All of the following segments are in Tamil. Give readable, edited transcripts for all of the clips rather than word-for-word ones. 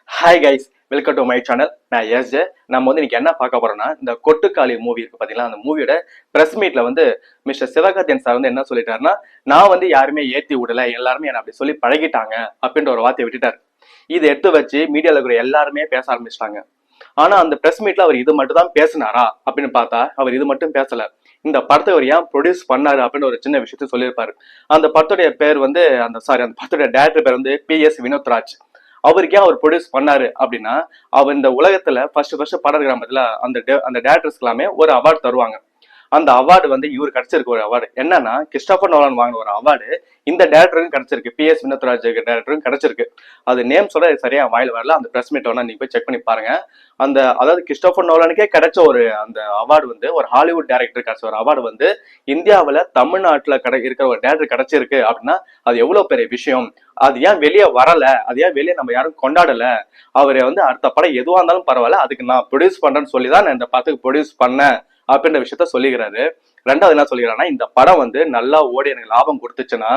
Hi guys, welcome to my channel. நான் எஸ்ஜே. நம்ம இன்னைக்கு என்ன பார்க்க போறோம்னா, இந்த கொட்டுக்காளி மூவி இருக்கு பாத்தீங்களா, அந்த மூவியோட பிரஸ் மீட்ல மிஸ்டர் சிவகார்த்தியன் சார் என்ன சொல்லிட்டாருன்னா, நான் யாருமே ஏத்தி விடல, எல்லாருமே என்ன அப்படி சொல்லி பழகிட்டாங்க அப்படின்ற ஒரு வார்த்தையை விட்டுட்டாரு. இதை எடுத்து வச்சு மீடியால இருக்கிற எல்லாருமே பேச ஆரம்பிச்சிட்டாங்க. ஆனா அந்த பிரஸ் மீட்ல அவர் இது மட்டும் தான் பேசினாரா அப்படின்னு பார்த்தா, அவர் இது மட்டும் பேசல. இந்த படத்தை அவர் ஏன் ப்ரொடியூஸ் பண்ணாரு அப்படின்னு ஒரு சின்ன விஷயத்த சொல்லியிருப்பாரு. அந்த படத்துடைய பேர் அந்த படத்துடைய டேரக்டர் பேர் PS வினோத்ராஜ். அவருக்கு ஏன் அவர் ப்ரொடியூஸ் பண்ணாரு அப்படின்னா, அவர் இந்த உலகத்துல ஃபர்ஸ்ட் படம் இருக்கிற பத்தில அந்த டேரக்டர்ஸ்க்கு எல்லாமே ஒரு அவார்டு தருவாங்க. அந்த அவார்டு இவர் கிடைச்சிருக்கு. ஒரு அவார்டு என்னன்னா, கிறிஸ்டோபர் நோலன் வாங்கின ஒரு அவார்டு இந்த டேரக்டருக்கும் கிடைச்சிருக்கு. PS வினோத்ராஜ் டேரக்டருக்கும் கிடைச்சிருக்கு. அது நேம் சொல்ல சரியா வாயில வரல. அந்த பிரஸ் மீட் நீங்க போய் செக் பண்ணி பாருங்க. அதாவது கிறிஸ்டோபர் நோலனுக்கே கிடைச்ச அந்த அவார்டு ஒரு ஹாலிவுட் டேரக்டர் கிடைச்ச ஒரு அவார்டு இந்தியாவில தமிழ்நாட்டுல இருக்கிற ஒரு டேரக்டர் கிடைச்சிருக்கு அப்படின்னா அது எவ்வளவு பெரிய விஷயம். அது ஏன் வெளியே வரல, அது ஏன் வெளியே நம்ம யாரும் கொண்டாடல. அவரை அடுத்த படம் எதுவா இருந்தாலும் பரவாயில்ல, அதுக்கு நான் ப்ரொடியூஸ் பண்றேன்னு சொல்லிதான் நான் இந்த படத்துக்கு ப்ரொடியூஸ் பண்ணேன் அப்படின்ற விஷயத்த சொல்லிக்கிறாரு. ரெண்டாவது என்ன சொல்லிக்கிறாருன்னா, இந்த படம் நல்லா ஓடி எனக்கு லாபம் கொடுத்துச்சுன்னா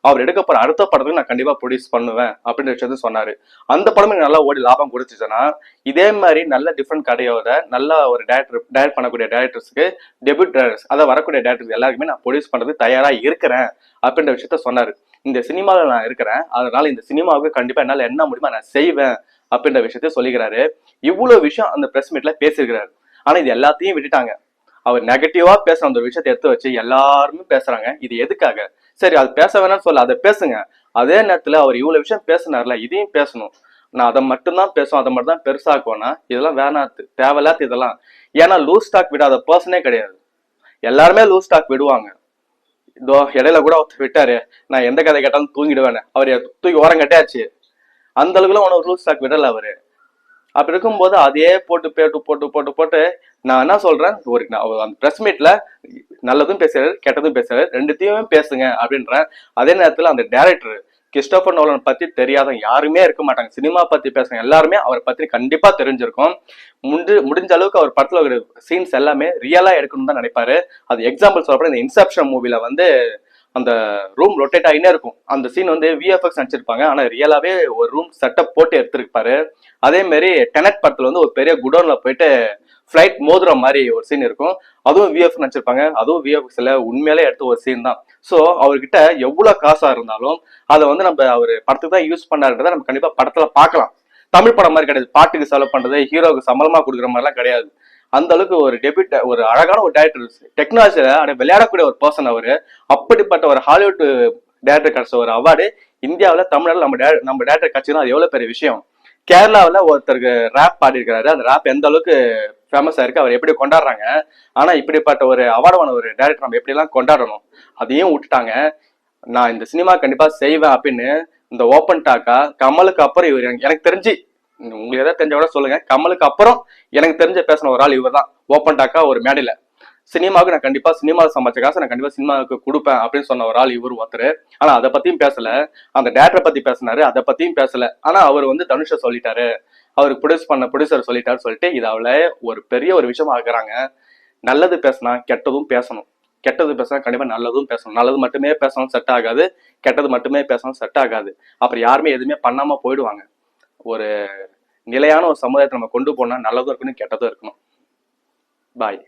அவர் எடுக்க போற அடுத்த படத்துக்கு நான் கண்டிப்பா ப்ரொடியூஸ் பண்ணுவேன் அப்படின்ற விஷயத்த சொன்னாரு. அந்த படம் நல்லா ஓடி லாபம் கொடுத்துச்சுன்னா இதே மாதிரி நல்ல டிஃப்ரெண்ட் கதையோட நல்ல ஒரு டைரக்ட் பண்ணக்கூடிய டைரக்டர்ஸ்க்கு டெபியூட் டைரக்டர்ஸ் அதை வரக்கூடிய டைரக்டர்ஸ் எல்லாருக்குமே நான் ப்ரொடியூஸ் பண்றது தயாரா இருக்கிறேன் அப்படின்ற விஷயத்த சொன்னாரு. இந்த சினிமாவில் நான் இருக்கிறேன், அதனால இந்த சினிமாவுக்கு கண்டிப்பா என்னால என்ன முடியுமா நான் செய்வேன் அப்படின்ற விஷயத்த சொல்லிக்கிறாரு. இவ்வளவு விஷயம் அந்த பிரஸ் மீட்ல பேசியிருக்கிறாரு. ஆனா இது எல்லாத்தையும் விட்டுட்டாங்க. அவர் நெகட்டிவா பேசுற அந்த விஷயத்தை எடுத்து வச்சு எல்லாருமே பேசுறாங்க. இது எதுக்காக? சரி, அது பேச வேணாம்னு சொல்ல, அதை பேசுங்க. அதே நேரத்துல அவர் இவ்வளவு விஷயம் பேசினார்ல, இதையும் பேசணும். நான் அதை மட்டும்தான் பேசும், அதை மட்டும் தான் பெருசாக்குவேன்னா இதெல்லாம் வேணாத்து, தேவையில்லாத இதெல்லாம். ஏன்னா லூஸ் ஸ்டாக் விடாத பர்சனே கிடையாது. எல்லாருமே லூஸ் ஸ்டாக் விடுவாங்க. இதோ இடையில கூட ஒருத்தர் விட்டாரு, நான் எந்த கதை கேட்டாலும் தூங்கிடுவேன்னு. அவர் தூக்கி ஓரம் கட்டியாச்சு. அந்த அளவுக்குலாம் உனக்கு லூஸ் ஸ்டாக் விடல அவரு. அப்படி இருக்கும்போது அதையே போட்டு போட்டு போட்டு போட்டு போட்டு நான் என்ன சொல்றேன், அந்த பிரஸ் மீட்ல நல்லதும் பேசுறாரு, கெட்டதும் பேசுறாரு, ரெண்டுத்தையும் பேசுங்க அப்படின்றேன். அதே நேரத்துல அந்த டைரக்டர் கிறிஸ்டோபர் நோலன் பத்தி தெரியாத யாருமே இருக்க மாட்டாங்க. சினிமா பத்தி பேசுறவங்க எல்லாருமே அவரை பத்தி கண்டிப்பா தெரிஞ்சிருக்கும். முடிஞ்ச அளவுக்கு அவர் படத்துல ஒரு சீன்ஸ் எல்லாமே ரியலா எடுக்கணும்னு தான் நினைப்பாரு. அது எக்ஸாம்பிள் சொல்றப்ப இந்த இன்செப்ஷன் மூவில அந்த ரூம் ரொட்டேட் ஆகினே இருக்கும். அந்த சீன் விஎஃப்எக்ஸ் நினைச்சிருப்பாங்க, ஆனா ரியலாவே ஒரு ரூம் செட்டப் போட்டு எடுத்திருப்பாரு. அதே மாதிரி டெனட் படத்துல ஒரு பெரிய குடோன்ல போயிட்டு ஃபிளைட் மோதுற மாதிரி ஒரு சீன் இருக்கும். அதுவும் விஎஃப்எக்ஸ் நினைச்சிருப்பாங்க, அதுவும் விஎஃப்எக்ஸ்ல உண்மையிலே எடுத்த ஒரு சீன் தான். ஸோ அவர்கிட்ட எவ்வளவு காசா இருந்தாலும் அதை நம்ம அவர் படத்துக்கு தான் யூஸ் பண்ணாருன்றதை நம்ம கண்டிப்பா படத்துல பார்க்கலாம். தமிழ் படம் மாதிரி கிடையாது, பாட்டுக்கு செலவு பண்றது, ஹீரோவுக்கு சம்பளமா கொடுக்குற மாதிரிலாம் கிடையாது. அந்த அளவுக்கு ஒரு டெபியூட், ஒரு அழகான ஒரு டைரக்டர், டெக்னாலஜியில விளையாடக்கூடிய ஒரு பர்சன் அவரு. அப்படிப்பட்ட ஒரு ஹாலிவுட் டைரக்டர் கிடைச்ச ஒரு அவார்டு இந்தியாவில் தமிழ்நாடு நம்ம டைரக்டர் கிடைச்சுன்னா அது எவ்வளவு பெரிய விஷயம். கேரளாவில் ஒருத்தருக்கு ரேப் பாடி இருக்காரு, அந்த ரேப் எந்த அளவுக்கு ஃபேமஸா இருக்கு, அவர் எப்படி கொண்டாடுறாங்க. ஆனா இப்படிப்பட்ட ஒரு அவார்டான ஒரு டைரக்டர் நம்ம எப்படி எல்லாம் கொண்டாடணும், அதையும் விட்டுட்டாங்க. நான் இந்த சினிமா கண்டிப்பா செய்வேன் அப்படின்னு இந்த ஓப்பன் டாக்கா கமலுக்கு அப்புறம் இவர் எனக்கு தெரிஞ்சு, உங்களுக்கு ஏதாவது தெரிஞ்ச கூட சொல்லுங்க, கமலுக்கு அப்புறம் எனக்கு தெரிஞ்ச பேசின ஒரு ஆள் இவர் தான். ஓப்பன் டாக்கா ஒரு மேடையில சினிமாவுக்கு நான் கண்டிப்பா சினிமாவில் சம்பாதிச்ச காசை நான் கண்டிப்பா சினிமாவுக்கு கொடுப்பேன் அப்படின்னு சொன்ன ஒரு ஆள் இவர் ஒருத்தர். ஆனா அதை பத்தியும் பேசல. அந்த டேரக்டரை பத்தி பேசினாரு, அதை பத்தியும் பேசல. ஆனா அவர் தனுஷை சொல்லிட்டாரு, அவருக்கு ப்ரொடியூசர் சொல்லிட்டாரு சொல்லிட்டு இதை ஒரு பெரிய ஒரு விஷயம் ஆக்குறாங்க. நல்லது பேசினா கெட்டதும் பேசணும், கெட்டது பேசினா கண்டிப்பா நல்லதும் பேசணும். நல்லது மட்டுமே பேசணும் செட் ஆகாது, கெட்டது மட்டுமே பேசணும் செட் ஆகாது. அப்புறம் யாருமே எதுவுமே பண்ணாம போயிடுவாங்க. ஒரு நிலையான ஒரு சமுதாயத்தை நம்ம கொண்டு போனா நல்லதும் இருக்கணும், கெட்டதும் இருக்கணும். பாய்.